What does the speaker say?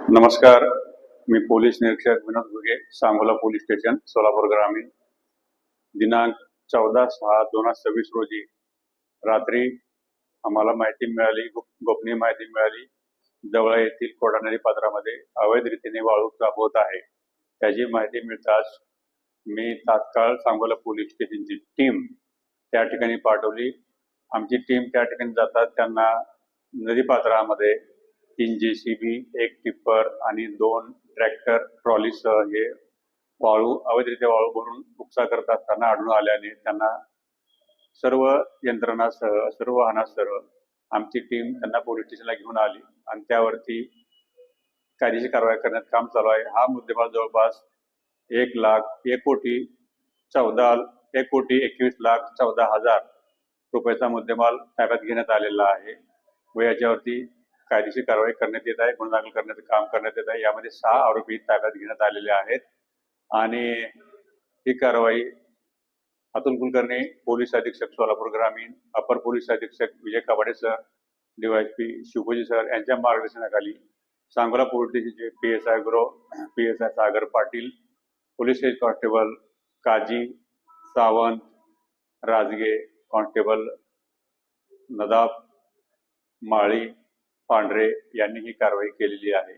नमस्कार. मी पोलीस निरीक्षक विनोद Ghuge, Sangola police station, Solapur ग्रामीण. दिनांक 14/6/2026 रोजी रात्री आम्हाला माहिती मिळाली, गोपनीय माहिती मिळाली, जवळ येथील कोडा नदी पात्रामध्ये अवैध रीतीने वाळू सापडत आहे. त्याची माहिती मिळताच मी तात्काळ सांगोला पोलीस स्टेशनची टीम त्या ठिकाणी पाठवली. आमची टीम त्या ठिकाणी जातात त्यांना नदीपात्रामध्ये 3 JCB, 1 टिप्पर आणि 2 ट्रॅक्टर ट्रॉलीसह हे अवैधरित्या वाळू भरून उपसा करत असताना आढळून आल्याने त्यांना सर्व यंत्रणासह, सर्व वाहनासह आमची टीम त्यांना पोलीस स्टेशनला घेऊन आली आणि त्यावरती कायदेशीर कारवाई करण्यात काम चालू आहे. हा मुद्देमाल जवळपास 1,21,14,000 रुपयाचा मुद्देमाल ताब्यात घेण्यात आलेला आहे व याच्यावरती कायदेशीर कारवाई करण्यात येत आहे, गुन्हा दाखल करण्याचं काम करण्यात येत आहे. यामध्ये 6 आरोपी ताब्यात घेण्यात आलेले आहेत आणि ही कारवाई अतुल कुलकर्णी, पोलीस अधीक्षक सोलापूर ग्रामीण, अपर पोलीस अधीक्षक विजय कबाडे सर, DYSP शिवपूजी सर यांच्या मार्गदर्शनाखाली सांगोला पोलीस स्टेशनचे PSI Gurav, PSI Sagar Patil, police head constable काजी सावंत, राजगे, कॉन्स्टेबल नदाब, माळी, पांढरे यांनी ही कारवाई केलेली आहे.